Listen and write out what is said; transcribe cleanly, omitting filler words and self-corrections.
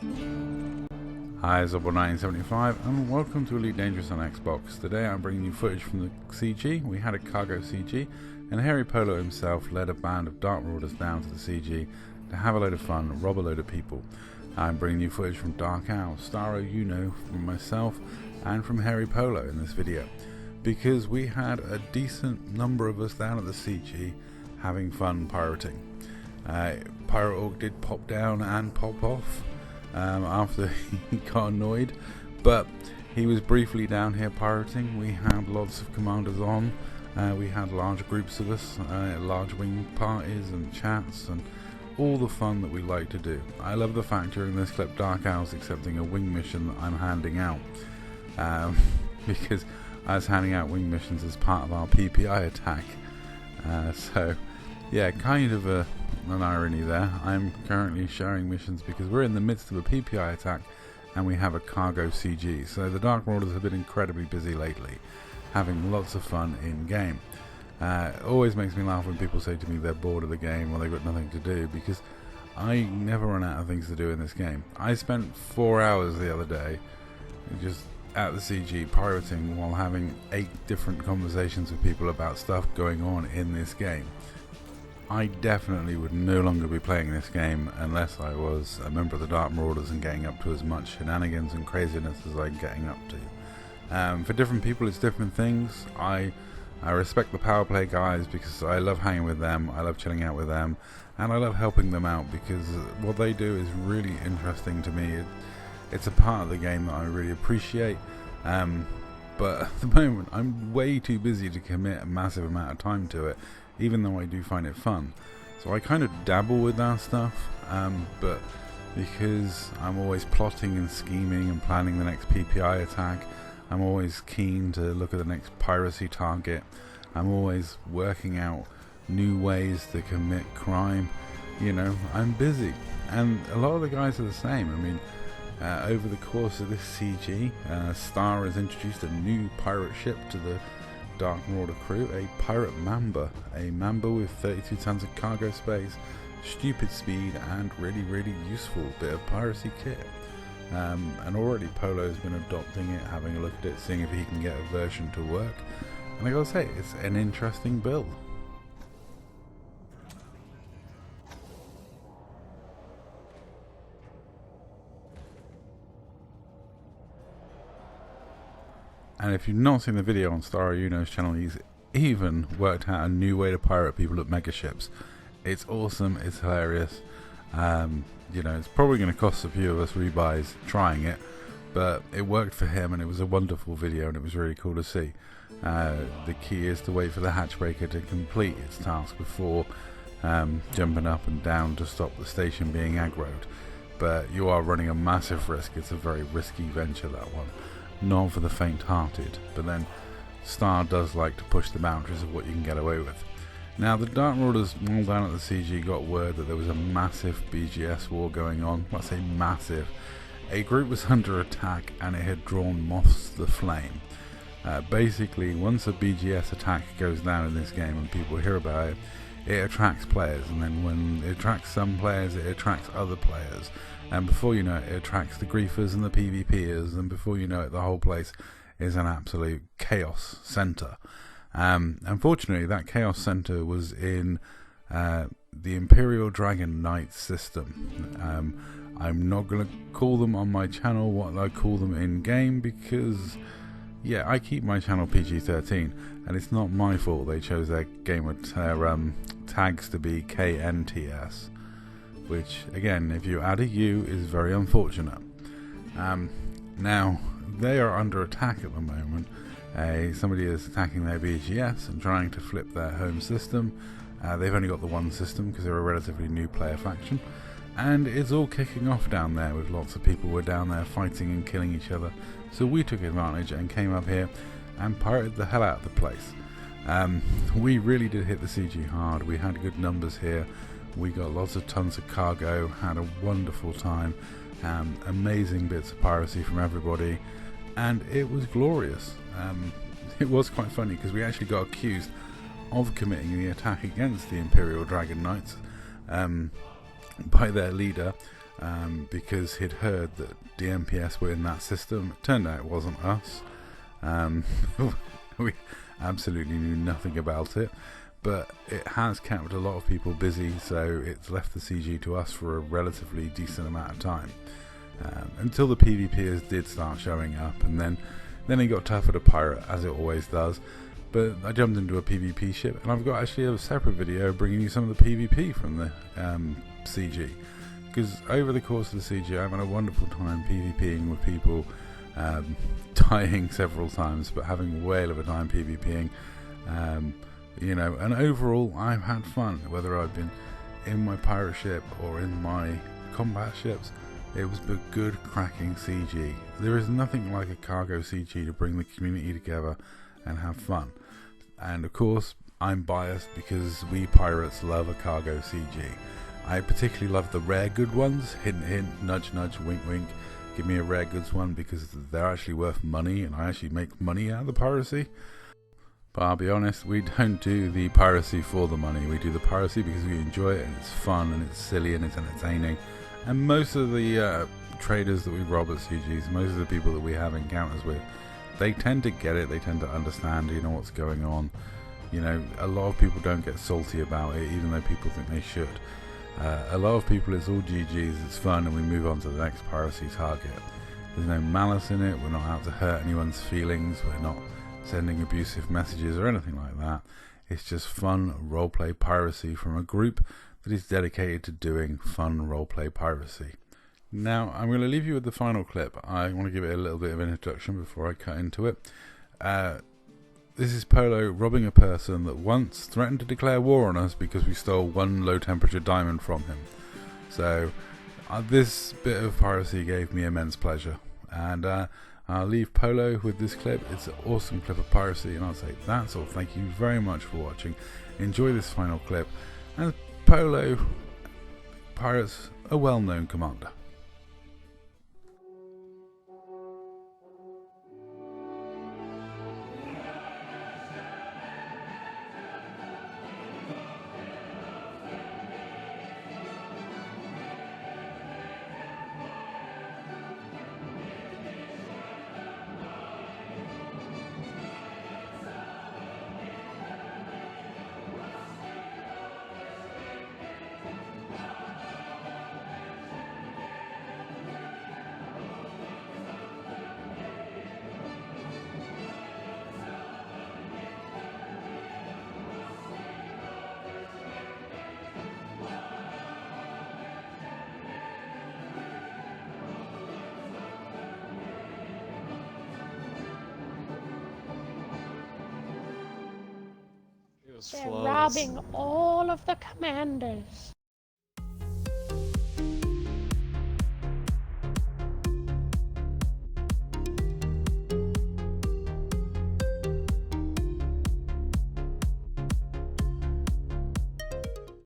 Hi, Zobo1975 and welcome to Elite Dangerous on Xbox. Today I'm bringing you footage from the CG. We had a cargo CG and Harry Polo himself led a band of Dark Marauders down to the CG to have a load of fun and rob a load of people. I'm bringing you footage from Dark Owl, Starro, from myself and from Harry Polo in this video, because we had a decent number of us down at the CG having fun pirating. Pirate Org did pop down and pop off after he got annoyed, but he was briefly down here pirating. We had lots of commanders on, we had large groups of us, large wing parties and chats and all the fun that we like to do. I love the fact during this clip Dark Owl's accepting a wing mission that I'm handing out, because I was handing out wing missions as part of our PPI attack. So yeah, kind of an irony there. I'm currently sharing missions because we're in the midst of a PPI attack and we have a cargo CG. So the Dark Marauders have been incredibly busy lately, having lots of fun in game. It always makes me laugh when people say to me they're bored of the game or they've got nothing to do, because I never run out of things to do in this game. I spent 4 hours the other day just at the CG pirating while having 8 different conversations with people about stuff going on in this game. I definitely would no longer be playing this game unless I was a member of the Dark Marauders and getting up to as much shenanigans and craziness as I'm getting up to. For different people it's different things. I respect the power play guys because I love hanging with them, I love chilling out with them, and I love helping them out because what they do is really interesting to me. It's a part of the game that I really appreciate, but at the moment I'm way too busy to commit a massive amount of time to it, even though I do find it fun. So I kind of dabble with that stuff, but because I'm always plotting and scheming and planning the next PPI attack, I'm always keen to look at the next piracy target, I'm always working out new ways to commit crime, I'm busy. And a lot of the guys are the same. I mean, over the course of this CG, Star has introduced a new pirate ship to the Dark Marauder crew, a pirate Mamba, with 32 tons of cargo space, stupid speed and really useful bit of piracy kit. And already Polo's been adopting it, having a look at it, seeing if he can get a version to work, and I gotta say, it's an interesting build. And if you've not seen the video on Starro channel, he's even worked out a new way to pirate people at megaships. It's awesome, it's hilarious. It's probably going to cost a few of us rebuys trying it, but it worked for him and it was a wonderful video and it was really cool to see. The key is to wait for the hatchbreaker to complete its task before jumping up and down to stop the station being aggroed. But you are running a massive risk. It's a very risky venture, that one. Not for the faint-hearted, but then Star does like to push the boundaries of what you can get away with. Now, the Dark Marauders, while down at the CG, got word that there was a massive BGS war going on. I say massive. A group was under attack and it had drawn moths to the flame. Basically, once a BGS attack goes down in this game and people hear about it, it attracts players, and then when it attracts some players, it attracts other players. And before you know it, it attracts the griefers and the PvPers, and before you know it, the whole place is an absolute chaos center. Unfortunately, that chaos center was in the Imperial Dragon Knight system. I'm not going to call them on my channel what I call them in game, because I keep my channel PG-13 and it's not my fault they chose their tags to be KNTS, which again, if you add a U, is very unfortunate. Now they are under attack at the moment. Somebody is attacking their BGS and trying to flip their home system. They've only got the one system because they're a relatively new player faction, and it's all kicking off down there with lots of people were down there fighting and killing each other. So we took advantage and came up here and pirated the hell out of the place. We really did hit the CG hard. We had good numbers here. We got lots of tons of cargo, had a wonderful time, amazing bits of piracy from everybody, and it was glorious. It was quite funny because we actually got accused of committing the attack against the Imperial Dragon Knights by their leader, because he'd heard that DMPS were in that system. It turned out it wasn't us. We absolutely knew nothing about it, but it has kept a lot of people busy, so it's left the CG to us for a relatively decent amount of time, until the PvPers did start showing up, and then it got tougher to pirate, as it always does. But I jumped into a PvP ship, and I've got actually a separate video bringing you some of the PvP from the CG, because over the course of the CG I've had a wonderful time PvPing with people, dying several times but having a whale of a time PvPing, you know, and overall I've had fun, whether I've been in my pirate ship or in my combat ships. It was a good cracking CG. There is nothing like a cargo CG to bring the community together and have fun. And of course I'm biased because we pirates love a cargo CG. I particularly love the rare good ones. Hint hint, nudge nudge, wink wink. Give me a rare goods one because they're actually worth money, and I actually make money out of the piracy. But I'll be honest, we don't do the piracy for the money. We do the piracy because we enjoy it, and it's fun, and it's silly, and it's entertaining. And most of the traders that we rob at CGs, most of the people that we have encounters with, they tend to get it. They tend to understand, you know, what's going on. You know, a lot of people don't get salty about it, even though people think they should. A lot of people, it's all GG's, it's fun, and we move on to the next piracy target. There's no malice in it. We're not out to hurt anyone's feelings. We're not sending abusive messages or anything like that. It's just fun roleplay piracy from a group that is dedicated to doing fun roleplay piracy. Now, I'm going to leave you with the final clip. I want to give it a little bit of an introduction before I cut into it. This is Polo robbing a person that once threatened to declare war on us because we stole one low temperature diamond from him. So this bit of piracy gave me immense pleasure, and I'll leave Polo with this clip. It's an awesome clip of piracy, and I'll say that's all. Thank you very much for watching. Enjoy this final clip. And Polo, pirates, a well-known commander. They're robbing all of the commanders.